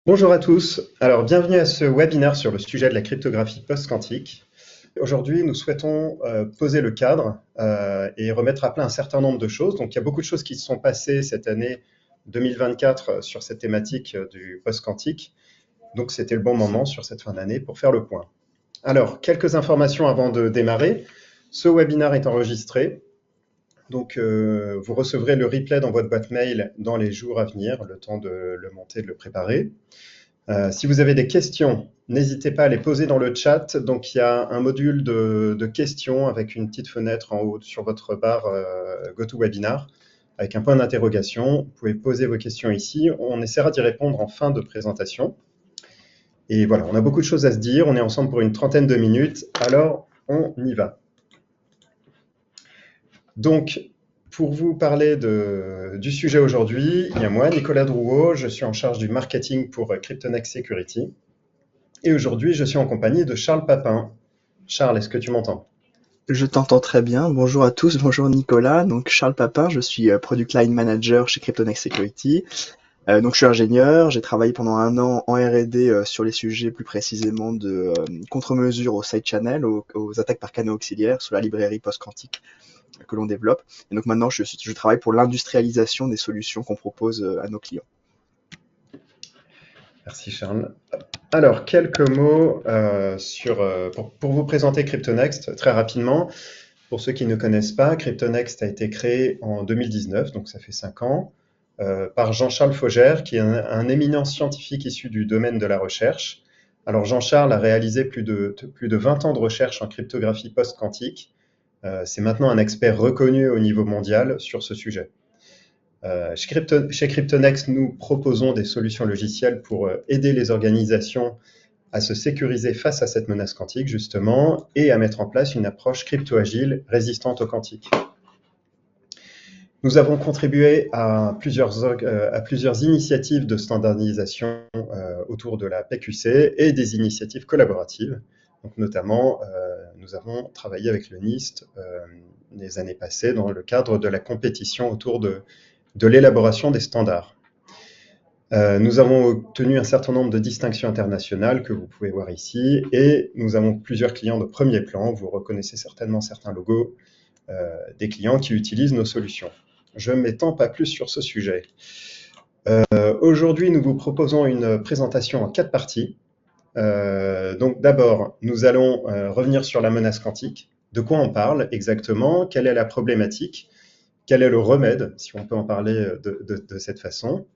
Bonjour à tous. Alors, bienvenue à ce webinaire sur le sujet de la cryptographie post-quantique. Aujourd'hui, nous souhaitons poser le cadre et remettre à plat un certain nombre de choses. Donc, il y a beaucoup de choses qui se sont passées cette année 2024 sur cette thématique du post-quantique. Donc, c'était le bon moment sur cette fin d'année pour faire le point. Alors, quelques informations avant de démarrer. Ce webinaire est enregistré. Donc, vous recevrez le replay dans votre boîte mail dans les jours à venir, le temps de le monter, de le préparer. Si vous avez des questions, n'hésitez pas à les poser dans le chat. Donc, il y a un module de questions avec une petite fenêtre en haut sur votre barre GoToWebinar avec un point d'interrogation. Vous pouvez poser vos questions ici. On essaiera d'y répondre en fin de présentation. Et voilà, on a beaucoup de choses à se dire. On est ensemble pour une trentaine de minutes. Alors, on y va. Donc, pour vous parler du sujet aujourd'hui, il y a moi, Nicolas Drouot. Je suis en charge du marketing pour Cryptonext Security. Et aujourd'hui, je suis en compagnie de Charles Papin. Charles, est-ce que tu m'entends? Je t'entends très bien. Bonjour à tous, bonjour Nicolas. Donc Charles Papin, je suis Product Line Manager chez CryptoNext Security. Donc je suis ingénieur, j'ai travaillé pendant un an en R&D sur les sujets plus précisément de contre-mesures au side channel, aux attaques par canaux auxiliaires sur la librairie post-quantique que l'on développe. Et donc maintenant je travaille pour l'industrialisation des solutions qu'on propose à nos clients. Merci Charles. Alors, quelques mots pour vous présenter CryptoNext très rapidement. Pour ceux qui ne connaissent pas, CryptoNext a été créé en 2019, donc ça fait 5 ans, par Jean-Charles Faugère, qui est un éminent scientifique issu du domaine de la recherche. Alors, Jean-Charles a réalisé plus de 20 ans de recherche en cryptographie post-quantique. C'est maintenant un expert reconnu au niveau mondial sur ce sujet. Chez CryptoNext, nous proposons des solutions logicielles pour aider les organisations à se sécuriser face à cette menace quantique, justement, et à mettre en place une approche crypto-agile résistante au quantique. Nous avons contribué à plusieurs initiatives de standardisation autour de la PQC et des initiatives collaboratives. Donc, notamment, nous avons travaillé avec le NIST les années passées dans le cadre de la compétition autour de l'élaboration des standards. Nous avons obtenu un certain nombre de distinctions internationales que vous pouvez voir ici et nous avons plusieurs clients de premier plan. Vous reconnaissez certainement certains logos des clients qui utilisent nos solutions. Je ne m'étends pas plus sur ce sujet. Aujourd'hui, nous vous proposons une présentation en 4 parties. Donc d'abord, nous allons revenir sur la menace quantique. De quoi on parle exactement? Quelle est la problématique? Quel est le remède, si on peut en parler de cette façon?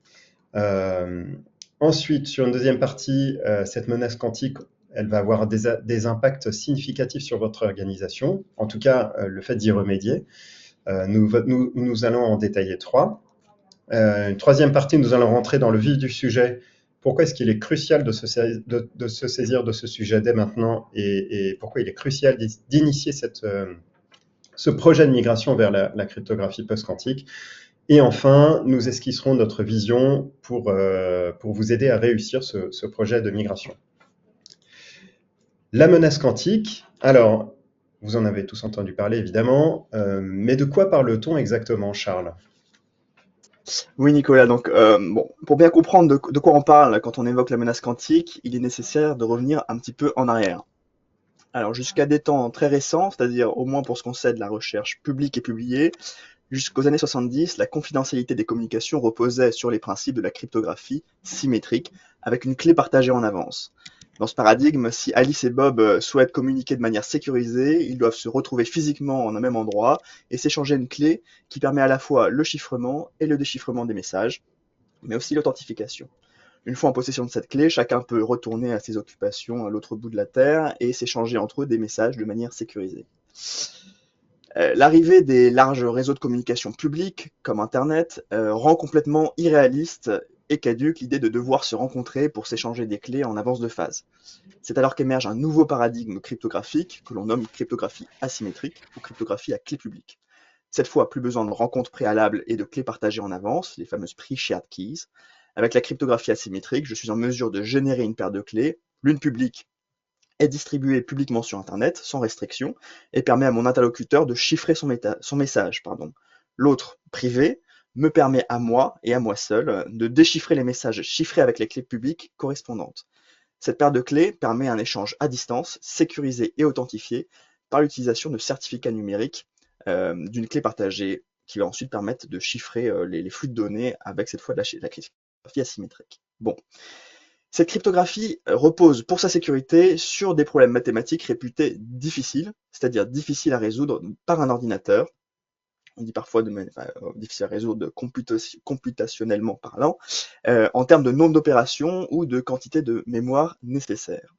Ensuite, sur une deuxième partie, cette menace quantique, elle va avoir des impacts significatifs sur votre organisation, en tout cas le fait d'y remédier. Nous allons en détailler 3. Une troisième partie, nous allons rentrer dans le vif du sujet. Pourquoi est-ce qu'il est crucial de se saisir de ce sujet dès maintenant et pourquoi il est crucial d'initier ce projet de migration vers la cryptographie post-quantique. Et enfin, nous esquisserons notre vision pour vous aider à réussir ce projet de migration. La menace quantique, alors, vous en avez tous entendu parler évidemment, mais de quoi parle-t-on exactement, Charles? Oui Nicolas, donc pour bien comprendre de quoi on parle quand on évoque la menace quantique, il est nécessaire de revenir un petit peu en arrière. Alors jusqu'à des temps très récents, c'est-à-dire au moins pour ce qu'on sait de la recherche publique et publiée, jusqu'aux années 70, la confidentialité des communications reposait sur les principes de la cryptographie symétrique, avec une clé partagée en avance. Dans ce paradigme, si Alice et Bob souhaitent communiquer de manière sécurisée, ils doivent se retrouver physiquement en un même endroit et s'échanger une clé qui permet à la fois le chiffrement et le déchiffrement des messages, mais aussi l'authentification. Une fois en possession de cette clé, chacun peut retourner à ses occupations à l'autre bout de la Terre et s'échanger entre eux des messages de manière sécurisée. L'arrivée des larges réseaux de communication publics, comme Internet, rend complètement irréaliste et caduque l'idée de devoir se rencontrer pour s'échanger des clés en avance de phase. C'est alors qu'émerge un nouveau paradigme cryptographique que l'on nomme cryptographie asymétrique ou cryptographie à clé publique. Cette fois, plus besoin de rencontres préalables et de clés partagées en avance, les fameuses pre-shared keys. Avec la cryptographie asymétrique, je suis en mesure de générer une paire de clés, l'une publique est distribuée publiquement sur Internet, sans restriction, et permet à mon interlocuteur de chiffrer son message. L'autre, privé, me permet à moi et à moi seul de déchiffrer les messages chiffrés avec les clés publiques correspondantes. Cette paire de clés permet un échange à distance, sécurisé et authentifié par l'utilisation de certificats numériques d'une clé partagée qui va ensuite permettre de chiffrer les flux de données avec cette fois de la cryptographie asymétrique. Bon, cette cryptographie repose pour sa sécurité sur des problèmes mathématiques réputés difficiles, c'est-à-dire difficiles à résoudre par un ordinateur. On dit parfois difficile à résoudre computationnellement parlant, en termes de nombre d'opérations ou de quantité de mémoire nécessaire.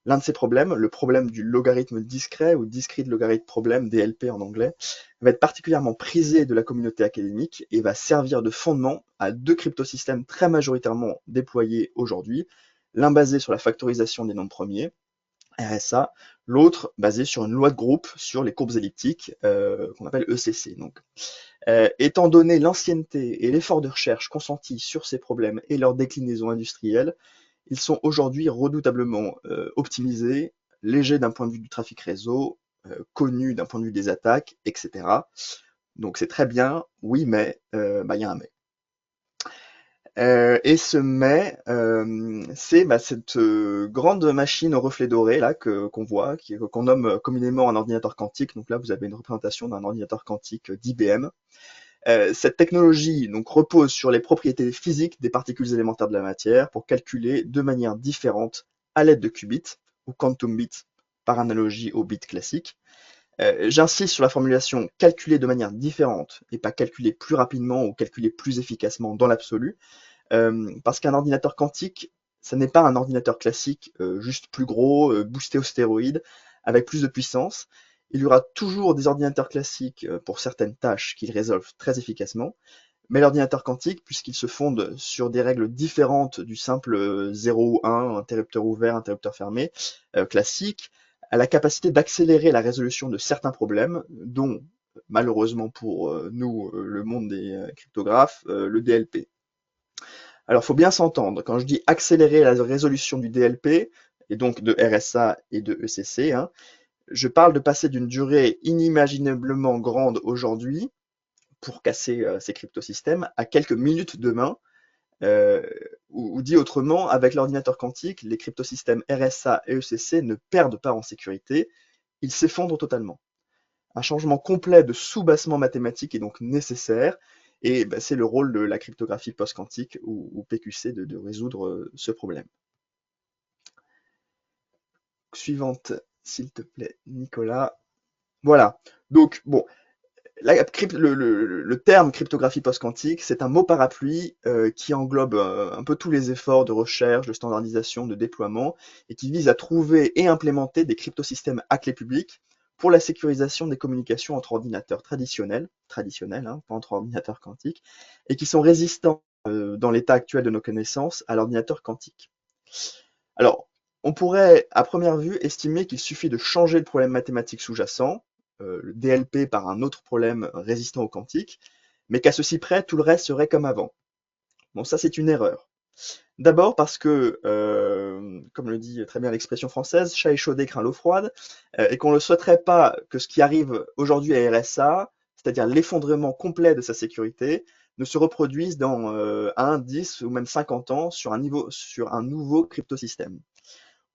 L'un de ces problèmes, le problème du logarithme discret ou discrete logarithm problem, DLP en anglais, va être particulièrement prisé de la communauté académique et va servir de fondement à deux cryptosystèmes très majoritairement déployés aujourd'hui, l'un basé sur la factorisation des nombres premiers, RSA, l'autre basé sur une loi de groupe sur les courbes elliptiques qu'on appelle ECC. Donc, étant donné l'ancienneté et l'effort de recherche consentis sur ces problèmes et leur déclinaison industrielle, ils sont aujourd'hui redoutablement optimisés, légers d'un point de vue du trafic réseau, connus d'un point de vue des attaques, etc. Donc c'est très bien, oui, mais y a un mais. Et ce mais, c'est cette grande machine au reflet doré là qu'on voit, qu'on nomme communément un ordinateur quantique. Donc là, vous avez une représentation d'un ordinateur quantique d'IBM. Cette technologie donc repose sur les propriétés physiques des particules élémentaires de la matière pour calculer de manière différente à l'aide de qubits ou quantum bits par analogie aux bits classiques. J'insiste sur la formulation calculer de manière différente et pas calculer plus rapidement ou calculer plus efficacement dans l'absolu, parce qu'un ordinateur quantique, ça n'est pas un ordinateur classique juste plus gros, boosté aux stéroïdes, avec plus de puissance. Il y aura toujours des ordinateurs classiques pour certaines tâches qu'ils résolvent très efficacement, mais l'ordinateur quantique, puisqu'il se fonde sur des règles différentes du simple 0 ou 1, interrupteur ouvert, interrupteur fermé, classique, a la capacité d'accélérer la résolution de certains problèmes, dont, malheureusement pour nous, le monde des cryptographes, le DLP. Alors, il faut bien s'entendre, quand je dis accélérer la résolution du DLP, et donc de RSA et de ECC, je parle de passer d'une durée inimaginablement grande aujourd'hui, pour casser ces cryptosystèmes, à quelques minutes demain, ou dit autrement, avec l'ordinateur quantique, les cryptosystèmes RSA et ECC ne perdent pas en sécurité, ils s'effondrent totalement. Un changement complet de soubassement mathématique est donc nécessaire, et c'est le rôle de la cryptographie post-quantique ou PQC de résoudre ce problème. Suivante, s'il te plaît, Nicolas. Voilà. Donc, bon, le terme cryptographie post-quantique, c'est un mot parapluie qui englobe un peu tous les efforts de recherche, de standardisation, de déploiement, et qui vise à trouver et implémenter des cryptosystèmes à clé publique pour la sécurisation des communications entre ordinateurs traditionnels, pas entre ordinateurs quantiques, et qui sont résistants dans l'état actuel de nos connaissances à l'ordinateur quantique. Alors, on pourrait, à première vue, estimer qu'il suffit de changer le problème mathématique sous-jacent, le DLP par un autre problème résistant au quantique, mais qu'à ceci près, tout le reste serait comme avant. Bon, ça c'est une erreur. D'abord parce que, comme le dit très bien l'expression française, chat échaudé craint l'eau froide, et qu'on ne souhaiterait pas que ce qui arrive aujourd'hui à RSA, c'est-à-dire l'effondrement complet de sa sécurité, ne se reproduise dans 1, 10 ou même 50 ans sur un nouveau cryptosystème.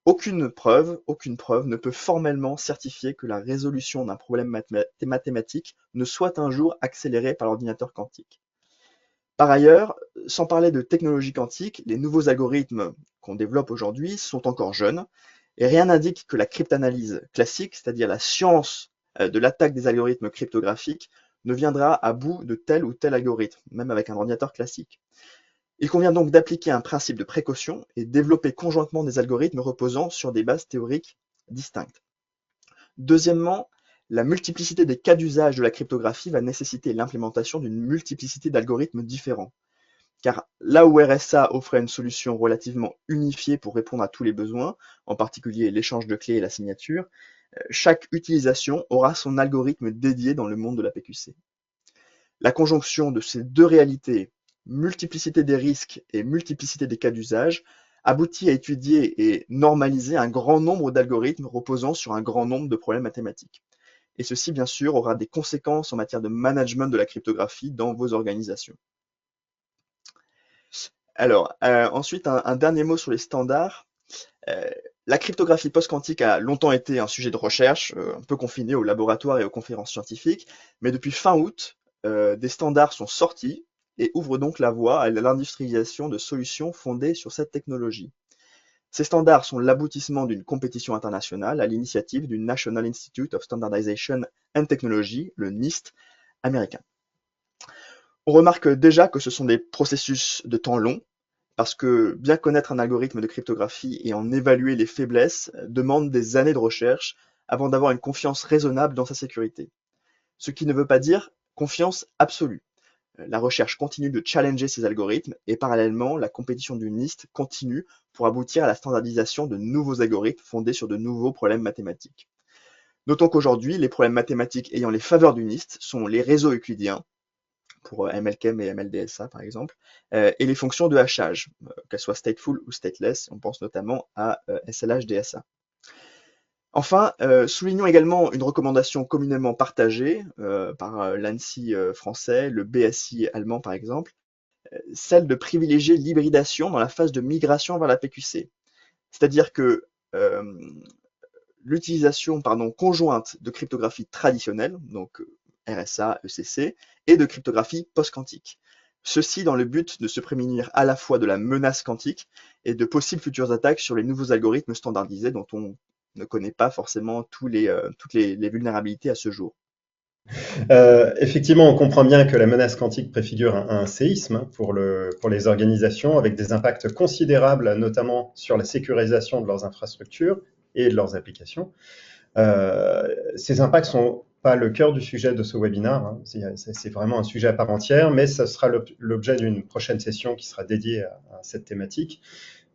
Aucune preuve ne peut formellement certifier que la résolution d'un problème mathématique ne soit un jour accélérée par l'ordinateur quantique. Par ailleurs, sans parler de technologie quantique, les nouveaux algorithmes qu'on développe aujourd'hui sont encore jeunes, et rien n'indique que la cryptanalyse classique, c'est-à-dire la science de l'attaque des algorithmes cryptographiques, ne viendra à bout de tel ou tel algorithme, même avec un ordinateur classique. Il convient donc d'appliquer un principe de précaution et développer conjointement des algorithmes reposant sur des bases théoriques distinctes. Deuxièmement, la multiplicité des cas d'usage de la cryptographie va nécessiter l'implémentation d'une multiplicité d'algorithmes différents. Car là où RSA offrait une solution relativement unifiée pour répondre à tous les besoins, en particulier l'échange de clés et la signature, chaque utilisation aura son algorithme dédié dans le monde de la PQC. La conjonction de ces deux réalités, multiplicité des risques et multiplicité des cas d'usage, aboutit à étudier et normaliser un grand nombre d'algorithmes reposant sur un grand nombre de problèmes mathématiques. Et ceci, bien sûr, aura des conséquences en matière de management de la cryptographie dans vos organisations. Alors, ensuite, un dernier mot sur les standards. Euh, la cryptographie post-quantique a longtemps été un sujet de recherche, un peu confiné aux laboratoires et aux conférences scientifiques, mais depuis fin août, des standards sont sortis et ouvrent donc la voie à l'industrialisation de solutions fondées sur cette technologie. Ces standards sont l'aboutissement d'une compétition internationale à l'initiative du National Institute of Standardization and Technology, le NIST américain. On remarque déjà que ce sont des processus de temps long, parce que bien connaître un algorithme de cryptographie et en évaluer les faiblesses demande des années de recherche avant d'avoir une confiance raisonnable dans sa sécurité. Ce qui ne veut pas dire confiance absolue. La recherche continue de challenger ces algorithmes et parallèlement, la compétition du NIST continue pour aboutir à la standardisation de nouveaux algorithmes fondés sur de nouveaux problèmes mathématiques. Notons qu'aujourd'hui, les problèmes mathématiques ayant les faveurs du NIST sont les réseaux euclidiens, pour MLChem et MLDSA par exemple, et les fonctions de hachage, qu'elles soient stateful ou stateless, on pense notamment à SLH-DSA. Enfin, soulignons également une recommandation communément partagée par l'ANSI français, le BSI allemand par exemple, celle de privilégier l'hybridation dans la phase de migration vers la PQC. C'est-à-dire que l'utilisation conjointe de cryptographie traditionnelle, donc RSA, ECC, et de cryptographie post-quantique. Ceci dans le but de se prémunir à la fois de la menace quantique et de possibles futures attaques sur les nouveaux algorithmes standardisés dont on ne connaît pas forcément toutes les vulnérabilités à ce jour. Effectivement, on comprend bien que la menace quantique préfigure un séisme pour les organisations, avec des impacts considérables, notamment sur la sécurisation de leurs infrastructures et de leurs applications. Ces impacts sont pas le cœur du sujet de ce webinaire, hein. C'est vraiment un sujet à part entière, mais ça sera l'objet d'une prochaine session qui sera dédiée à cette thématique.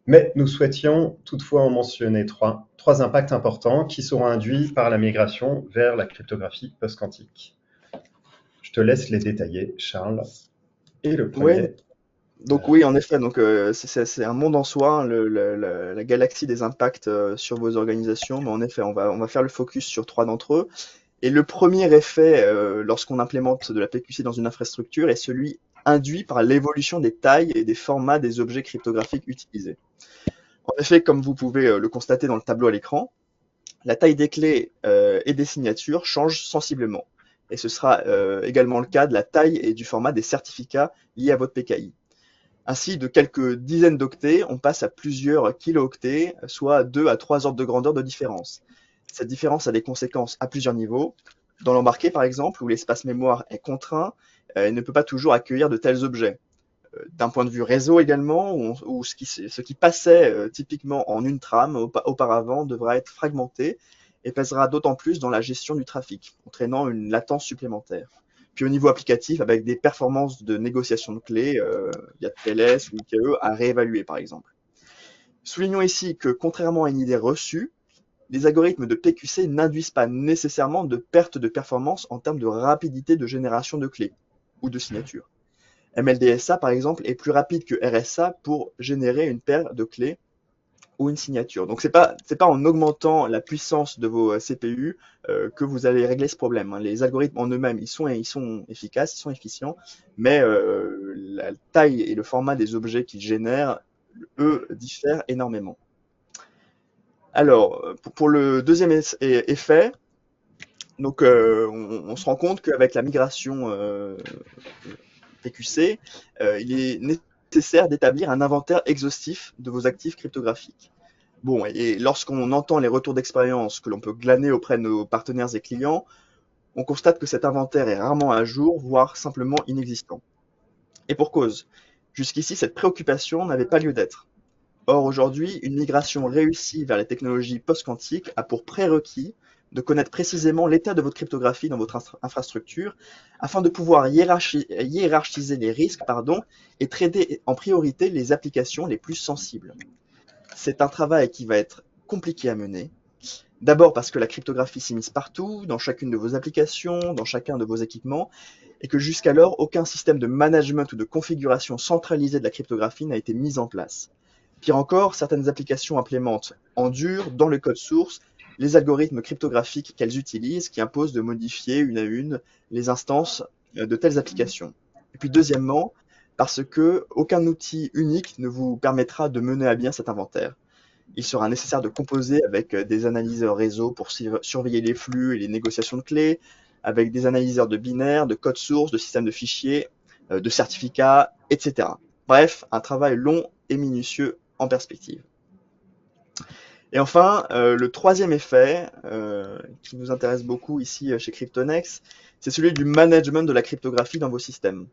Mais nous souhaitions toutefois en mentionner trois impacts importants qui seront induits par la migration vers la cryptographie post-quantique. Je te laisse les détailler, Charles. Et le premier. Ouais. Donc oui, en effet, c'est un monde en soi, hein, la galaxie des impacts sur vos organisations. Mais en effet, on va faire le focus sur trois d'entre eux. Et le premier effet, lorsqu'on implémente de la PQC dans une infrastructure, est celui induit par l'évolution des tailles et des formats des objets cryptographiques utilisés. En effet, comme vous pouvez le constater dans le tableau à l'écran, la taille des clés et des signatures change sensiblement. Et ce sera également le cas de la taille et du format des certificats liés à votre PKI. Ainsi, de quelques dizaines d'octets, on passe à plusieurs kilooctets, soit 2 à 3 ordres de grandeur de différence. Cette différence a des conséquences à plusieurs niveaux. Dans l'embarqué, par exemple, où l'espace mémoire est contraint, il ne peut pas toujours accueillir de tels objets. D'un point de vue réseau également, où ce qui passait typiquement en une trame auparavant devra être fragmenté et pèsera d'autant plus dans la gestion du trafic, entraînant une latence supplémentaire. Puis au niveau applicatif, avec des performances de négociation de clés, via TLS ou IKE à réévaluer par exemple. Soulignons ici que contrairement à une idée reçue, les algorithmes de PQC n'induisent pas nécessairement de perte de performance en termes de rapidité de génération de clés ou de signatures. MLDSA, par exemple, est plus rapide que RSA pour générer une paire de clés ou une signature. Donc, c'est pas en augmentant la puissance de vos CPU que vous allez régler ce problème, hein. Les algorithmes en eux-mêmes, ils sont efficaces, ils sont efficients, mais la taille et le format des objets qu'ils génèrent, eux, diffèrent énormément. Alors, pour le deuxième effet, donc on se rend compte qu'avec la migration PQC, il est nécessaire d'établir un inventaire exhaustif de vos actifs cryptographiques. Bon, et lorsqu'on entend les retours d'expérience que l'on peut glaner auprès de nos partenaires et clients, on constate que cet inventaire est rarement à jour, voire simplement inexistant. Et pour cause, jusqu'ici, cette préoccupation n'avait pas lieu d'être. Or, aujourd'hui, une migration réussie vers les technologies post-quantiques a pour prérequis de connaître précisément l'état de votre cryptographie dans votre infrastructure afin de pouvoir hiérarchiser les risques et traiter en priorité les applications les plus sensibles. C'est un travail qui va être compliqué à mener. D'abord parce que la cryptographie s'immisce partout, dans chacune de vos applications, dans chacun de vos équipements, et que jusqu'alors, aucun système de management ou de configuration centralisée de la cryptographie n'a été mis en place. Pire encore, certaines applications implémentent en dur, dans le code source, les algorithmes cryptographiques qu'elles utilisent qui imposent de modifier une à une les instances de telles applications. Et puis deuxièmement, parce que aucun outil unique ne vous permettra de mener à bien cet inventaire. Il sera nécessaire de composer avec des analyseurs réseau pour surveiller les flux et les négociations de clés, avec des analyseurs de binaires, de code source, de systèmes de fichiers, de certificats, etc. Bref, un travail long et minutieux en perspective. Et enfin, le troisième effet qui nous intéresse beaucoup ici chez Cryptonex, c'est celui du management de la cryptographie dans vos systèmes.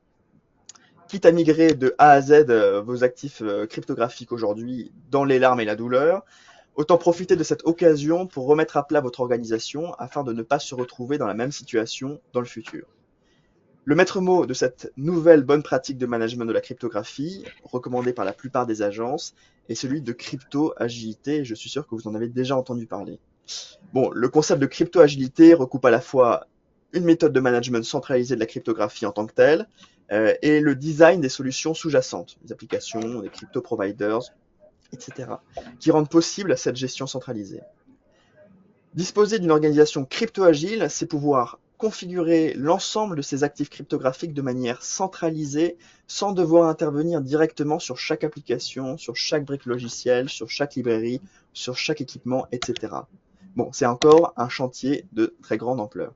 Quitte à migrer de A à Z vos actifs cryptographiques aujourd'hui dans les larmes et la douleur, autant profiter de cette occasion pour remettre à plat votre organisation afin de ne pas se retrouver dans la même situation dans le futur. Le maître mot de cette nouvelle bonne pratique de management de la cryptographie, recommandée par la plupart des agences, est celui de crypto-agilité. Je suis sûr que vous en avez déjà entendu parler. Bon, le concept de crypto-agilité recoupe à la fois une méthode de management centralisée de la cryptographie en tant que telle, et le design des solutions sous-jacentes, des applications, des crypto-providers, etc., qui rendent possible cette gestion centralisée. Disposer d'une organisation crypto-agile, c'est pouvoir configurer l'ensemble de ces actifs cryptographiques de manière centralisée, sans devoir intervenir directement sur chaque application, sur chaque brique logicielle, sur chaque librairie, sur chaque équipement, etc. Bon, c'est encore un chantier de très grande ampleur.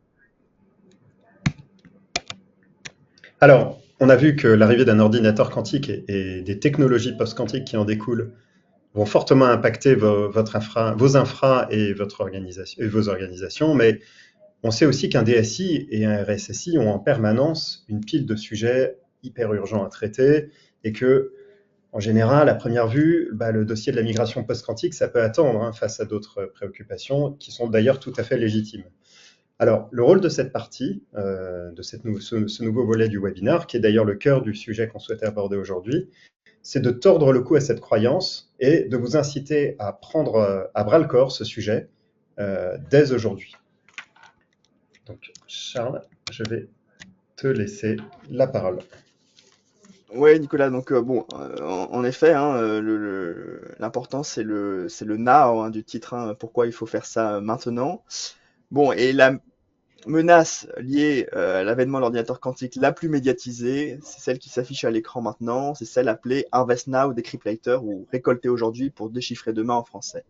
Alors, on a vu que l'arrivée d'un ordinateur quantique et des technologies post-quantiques qui en découlent vont fortement impacter vos infras et vos organisations, mais on sait aussi qu'un DSI et un RSSI ont en permanence une pile de sujets hyper urgents à traiter et que, en général, à première vue, le dossier de la migration post-quantique, ça peut attendre face à d'autres préoccupations qui sont d'ailleurs tout à fait légitimes. Alors, le rôle de cette partie, de ce nouveau volet du webinaire, qui est d'ailleurs le cœur du sujet qu'on souhaitait aborder aujourd'hui, c'est de tordre le cou à cette croyance et de vous inciter à prendre à bras-le-corps ce sujet dès aujourd'hui. Donc, Charles, je vais te laisser la parole. Oui, Nicolas, donc en effet, l'important c'est le now du titre, pourquoi il faut faire ça maintenant. Bon, et la menace liée à l'avènement de l'ordinateur quantique la plus médiatisée, c'est celle qui s'affiche à l'écran maintenant, c'est celle appelée Harvest Now, Decrypt Later, ou récolter aujourd'hui pour déchiffrer demain en français.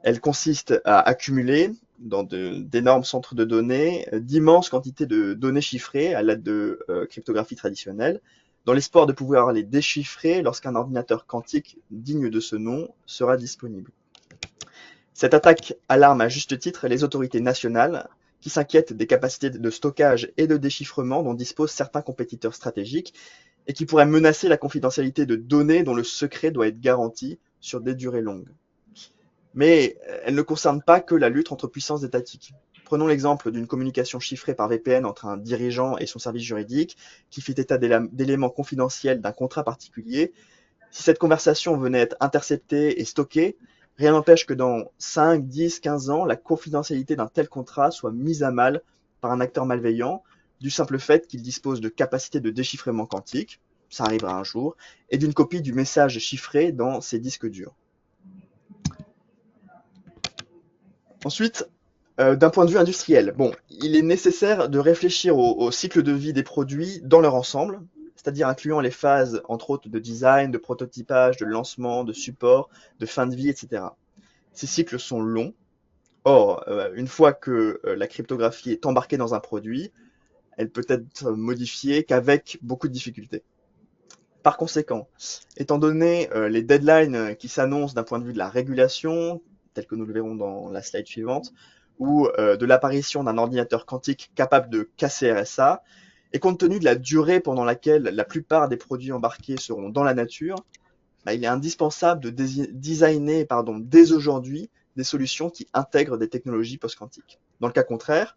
Elle consiste à accumuler dans d'énormes centres de données d'immenses quantités de données chiffrées à l'aide de cryptographie traditionnelle, dans l'espoir de pouvoir les déchiffrer lorsqu'un ordinateur quantique digne de ce nom sera disponible. Cette attaque alarme à juste titre les autorités nationales qui s'inquiètent des capacités de stockage et de déchiffrement dont disposent certains compétiteurs stratégiques et qui pourraient menacer la confidentialité de données dont le secret doit être garanti sur des durées longues. Mais elle ne concerne pas que la lutte entre puissances étatiques. Prenons l'exemple d'une communication chiffrée par VPN entre un dirigeant et son service juridique qui fait état d'éléments confidentiels d'un contrat particulier. Si cette conversation venait être interceptée et stockée, rien n'empêche que dans 5, 10, 15 ans, la confidentialité d'un tel contrat soit mise à mal par un acteur malveillant, du simple fait qu'il dispose de capacités de déchiffrement quantique, ça arrivera un jour, et d'une copie du message chiffré dans ses disques durs. Ensuite, d'un point de vue industriel, il est nécessaire de réfléchir au cycle de vie des produits dans leur ensemble, c'est-à-dire incluant les phases, entre autres, de design, de prototypage, de lancement, de support, de fin de vie, etc. Ces cycles sont longs. Or, une fois que la cryptographie est embarquée dans un produit, elle peut être modifiée qu'avec beaucoup de difficultés. Par conséquent, étant donné les deadlines qui s'annoncent d'un point de vue de la régulation, tel que nous le verrons dans la slide suivante, ou de l'apparition d'un ordinateur quantique capable de casser RSA, et compte tenu de la durée pendant laquelle la plupart des produits embarqués seront dans la nature, il est indispensable de designer dès aujourd'hui des solutions qui intègrent des technologies post-quantiques. Dans le cas contraire,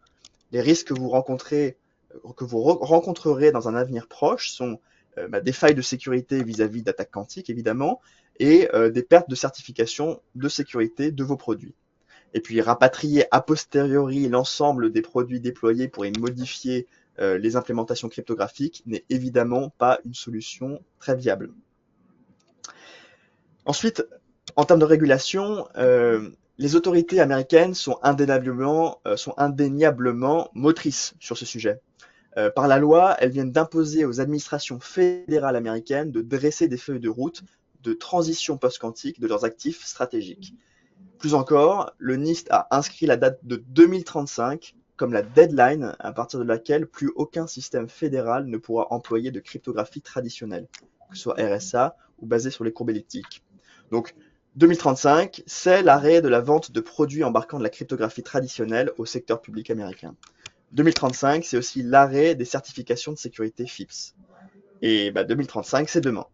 les risques que vous rencontrerez dans un avenir proche sont des failles de sécurité vis-à-vis d'attaques quantiques, évidemment, et des pertes de certification de sécurité de vos produits. Et puis rapatrier a posteriori l'ensemble des produits déployés pour y modifier les implémentations cryptographiques n'est évidemment pas une solution très viable. Ensuite, en termes de régulation, Les autorités américaines sont indéniablement motrices sur ce sujet. Par la loi, elles viennent d'imposer aux administrations fédérales américaines de dresser des feuilles de route de transition post-quantique de leurs actifs stratégiques. Plus encore, le NIST a inscrit la date de 2035 comme la deadline à partir de laquelle plus aucun système fédéral ne pourra employer de cryptographie traditionnelle, que ce soit RSA ou basée sur les courbes elliptiques. Donc 2035, c'est l'arrêt de la vente de produits embarquant de la cryptographie traditionnelle au secteur public américain. 2035, c'est aussi l'arrêt des certifications de sécurité FIPS. Et 2035, c'est demain.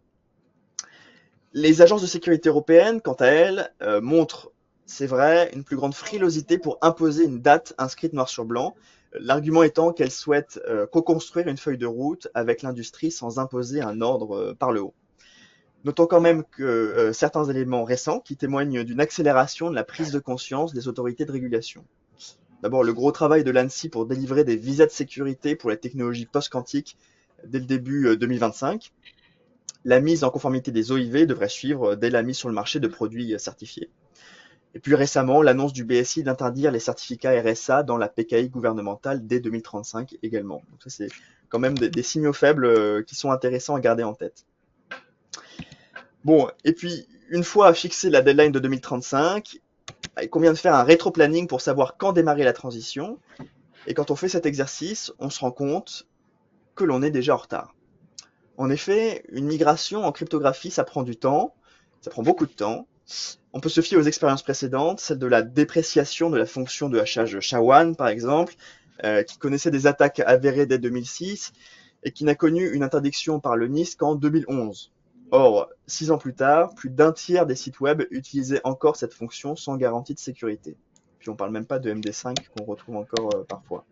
Les agences de sécurité européennes, quant à elles, montrent, c'est vrai, une plus grande frilosité pour imposer une date inscrite noir sur blanc, l'argument étant qu'elles souhaitent co-construire une feuille de route avec l'industrie sans imposer un ordre par le haut. Notons quand même que certains éléments récents qui témoignent d'une accélération de la prise de conscience des autorités de régulation. D'abord, le gros travail de l'ANSSI pour délivrer des visas de sécurité pour les technologies post-quantiques dès le début 2025. La mise en conformité des OIV devrait suivre dès la mise sur le marché de produits certifiés. Et plus récemment, l'annonce du BSI d'interdire les certificats RSA dans la PKI gouvernementale dès 2035 également. Donc ça, c'est quand même des signaux faibles qui sont intéressants à garder en tête. Bon, et puis, une fois fixé la deadline de 2035, il convient de faire un rétro-planning pour savoir quand démarrer la transition. Et quand on fait cet exercice, on se rend compte que l'on est déjà en retard. En effet, une migration en cryptographie, ça prend du temps, ça prend beaucoup de temps. On peut se fier aux expériences précédentes, celle de la dépréciation de la fonction de hachage SHA-1 par exemple, qui connaissait des attaques avérées dès 2006 et qui n'a connu une interdiction par le NIST qu'en 2011. Or, 6 ans plus tard, plus d'un tiers des sites web utilisaient encore cette fonction sans garantie de sécurité. Puis on parle même pas de MD5 qu'on retrouve encore parfois.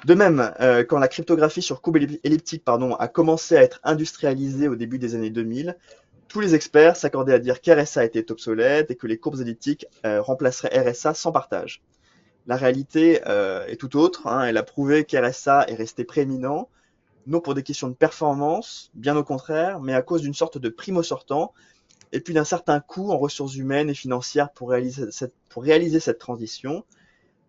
De même, quand la cryptographie sur courbe elliptique a commencé à être industrialisée au début des années 2000, tous les experts s'accordaient à dire qu'RSA était obsolète et que les courbes elliptiques remplaceraient RSA sans partage. La réalité est tout autre. Elle a prouvé qu'RSA est resté prééminent, non pour des questions de performance, bien au contraire, mais à cause d'une sorte de primo sortant et puis d'un certain coût en ressources humaines et financières pour réaliser cette transition.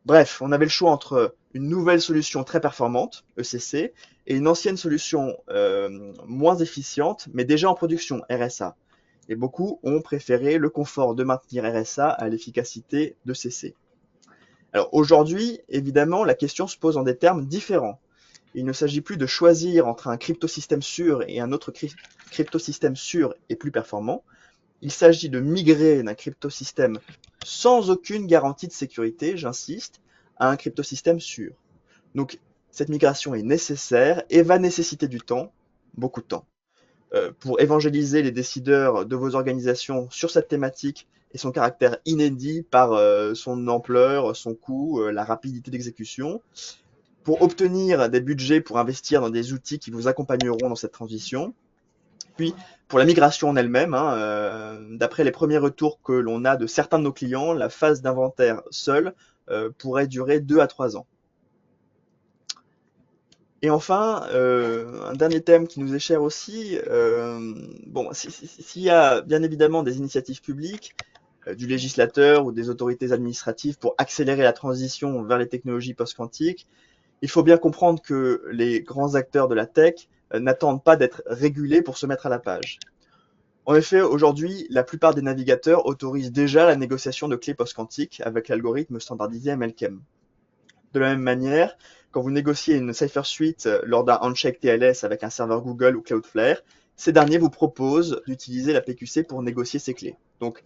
Bref, on avait le choix entre une nouvelle solution très performante, ECC, et une ancienne solution moins efficiente, mais déjà en production, RSA. Et beaucoup ont préféré le confort de maintenir RSA à l'efficacité de CC. Alors aujourd'hui, évidemment, la question se pose en des termes différents. Il ne s'agit plus de choisir entre un cryptosystème sûr et un autre cryptosystème sûr et plus performant. Il s'agit de migrer d'un cryptosystème sans aucune garantie de sécurité, j'insiste, à un cryptosystème sûr. Donc, cette migration est nécessaire et va nécessiter du temps, beaucoup de temps. Pour évangéliser les décideurs de vos organisations sur cette thématique et son caractère inédit par son ampleur, son coût, la rapidité d'exécution, pour obtenir des budgets pour investir dans des outils qui vous accompagneront dans cette transition. Puis, pour la migration en elle-même, d'après les premiers retours que l'on a de certains de nos clients, la phase d'inventaire seule pourrait durer 2 à 3 ans. Et enfin, un dernier thème qui nous est cher aussi, s'il y a bien évidemment des initiatives publiques, du législateur ou des autorités administratives pour accélérer la transition vers les technologies post-quantiques, il faut bien comprendre que les grands acteurs de la tech n'attendent pas d'être régulés pour se mettre à la page. En effet, aujourd'hui, la plupart des navigateurs autorisent déjà la négociation de clés post-quantiques avec l'algorithme standardisé MLChem. De la même manière, quand vous négociez une Cipher Suite lors d'un handshake TLS avec un serveur Google ou Cloudflare, ces derniers vous proposent d'utiliser la PQC pour négocier ces clés. Donc,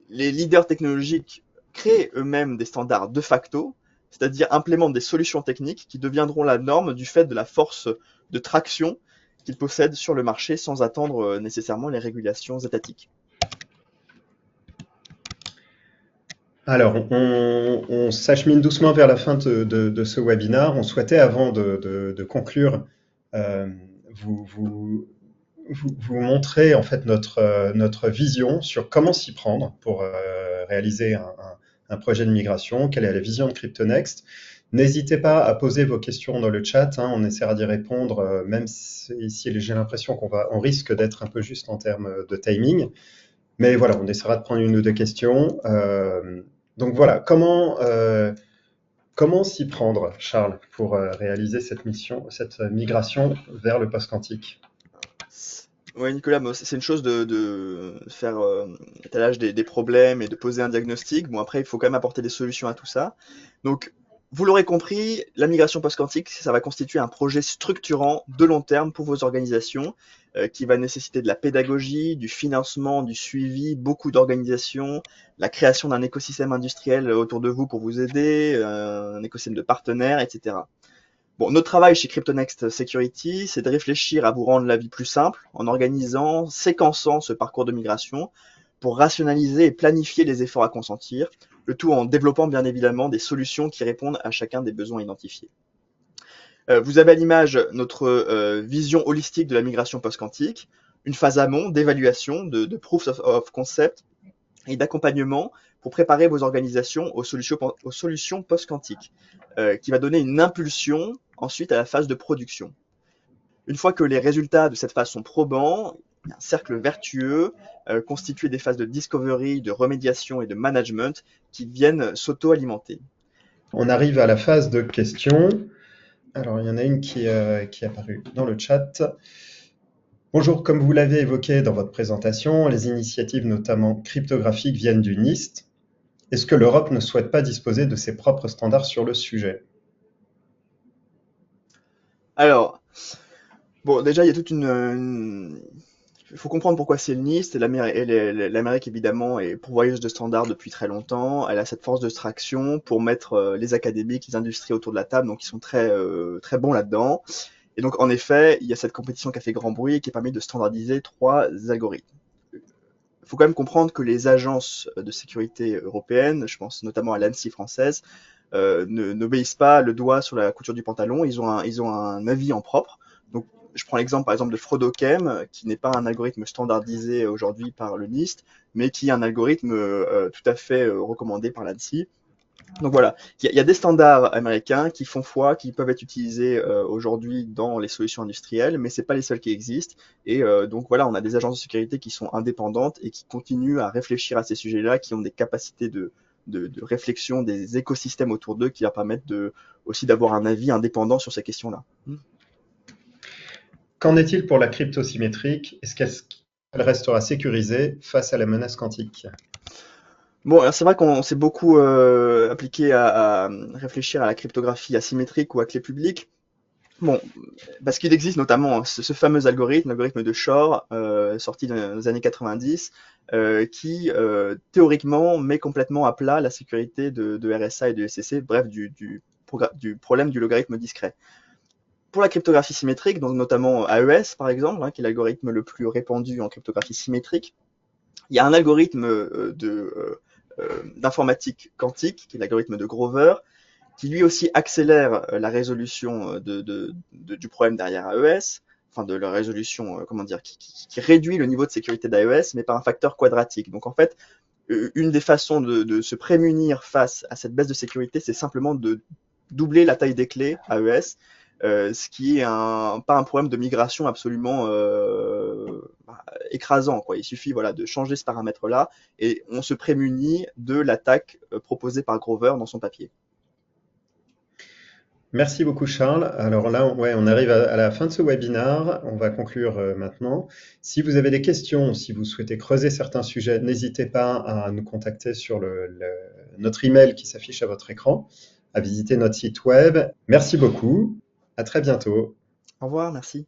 les leaders technologiques créent eux-mêmes des standards de facto, c'est-à-dire implémentent des solutions techniques qui deviendront la norme du fait de la force de traction qu'ils possèdent sur le marché sans attendre nécessairement les régulations étatiques. Alors, on s'achemine doucement vers la fin de ce webinaire. On souhaitait, avant de conclure, vous montrer en fait notre vision sur comment s'y prendre pour réaliser un projet de migration, quelle est la vision de CryptoNext. N'hésitez pas à poser vos questions dans le chat, on essaiera d'y répondre, même si j'ai l'impression qu'on risque d'être un peu juste en termes de timing. Mais voilà, on essaiera de prendre une ou deux questions. Donc voilà, comment s'y prendre, Charles, pour réaliser cette mission, cette migration vers le post-quantique? Ouais, Nicolas, moi, c'est une chose de faire l'étalage des problèmes et de poser un diagnostic. Bon, après, il faut quand même apporter des solutions à tout ça. Donc, vous l'aurez compris, la migration post-quantique, ça va constituer un projet structurant de long terme pour vos organisations, qui va nécessiter de la pédagogie, du financement, du suivi, beaucoup d'organisation, la création d'un écosystème industriel autour de vous pour vous aider, un écosystème de partenaires, etc. Bon, notre travail chez CryptoNext Security, c'est de réfléchir à vous rendre la vie plus simple en organisant, séquençant ce parcours de migration pour rationaliser et planifier les efforts à consentir, le tout en développant bien évidemment des solutions qui répondent à chacun des besoins identifiés. Vous avez à l'image notre vision holistique de la migration post-quantique, une phase amont d'évaluation, de proof of concept et d'accompagnement pour préparer vos organisations aux solutions post-quantiques, qui va donner une impulsion ensuite à la phase de production. Une fois que les résultats de cette phase sont probants, il y a un cercle vertueux constitué des phases de discovery, de remédiation et de management qui viennent s'auto-alimenter. On arrive à la phase de questions. Alors, il y en a une qui est apparue dans le chat. Bonjour, comme vous l'avez évoqué dans votre présentation, les initiatives notamment cryptographiques viennent du NIST. Est-ce que l'Europe ne souhaite pas disposer de ses propres standards sur le sujet? Alors, bon, déjà, il y a toute il faut comprendre pourquoi c'est le NIST. L'Amérique, évidemment, est pourvoyeuse de standards depuis très longtemps. Elle a cette force de traction pour mettre les académiques, les industries autour de la table, donc ils sont très bons là-dedans. Et donc, en effet, il y a cette compétition qui a fait grand bruit et qui a permis de standardiser 3 algorithmes. Il faut quand même comprendre que les agences de sécurité européennes, je pense notamment à l'ANSSI française, n'obéissent pas le doigt sur la couture du pantalon. Ils ont un avis en propre. Donc, je prends l'exemple par exemple de Frodochem, qui n'est pas un algorithme standardisé aujourd'hui par le NIST, mais qui est un algorithme tout à fait recommandé par l'ANSSI. Donc voilà, il y a des standards américains qui font foi, qui peuvent être utilisés aujourd'hui dans les solutions industrielles, mais c'est pas les seuls qui existent. Et donc voilà, on a des agences de sécurité qui sont indépendantes et qui continuent à réfléchir à ces sujets-là, qui ont des capacités de réflexion, des écosystèmes autour d'eux qui leur permettent aussi d'avoir un avis indépendant sur ces questions-là. Qu'en est-il pour la crypto symétrique? Est-ce qu'elle restera sécurisée face à la menace quantique? Bon, alors c'est vrai qu'on s'est beaucoup appliqué à réfléchir à la cryptographie asymétrique ou à clé publique. Bon, parce qu'il existe notamment ce fameux algorithme, l'algorithme de Shor, sorti dans les années 90, qui théoriquement met complètement à plat la sécurité de RSA et de SCC, bref, du problème du logarithme discret. Pour la cryptographie symétrique, donc notamment AES par exemple, qui est l'algorithme le plus répandu en cryptographie symétrique, il y a un algorithme d'informatique quantique, qui est l'algorithme de Grover, qui lui aussi accélère la résolution du problème derrière AES, enfin de la résolution, qui réduit le niveau de sécurité d'AES, mais par un facteur quadratique. Donc en fait, une des façons de se prémunir face à cette baisse de sécurité, c'est simplement de doubler la taille des clés AES, ce qui est pas un problème de migration absolument écrasant, quoi. Il suffit de changer ce paramètre-là et on se prémunit de l'attaque proposée par Grover dans son papier. Merci beaucoup Charles. Alors là, on arrive à la fin de ce webinaire. On va conclure maintenant. Si vous avez des questions, si vous souhaitez creuser certains sujets, n'hésitez pas à nous contacter sur notre email qui s'affiche à votre écran, à visiter notre site web. Merci beaucoup. À très bientôt. Au revoir, merci.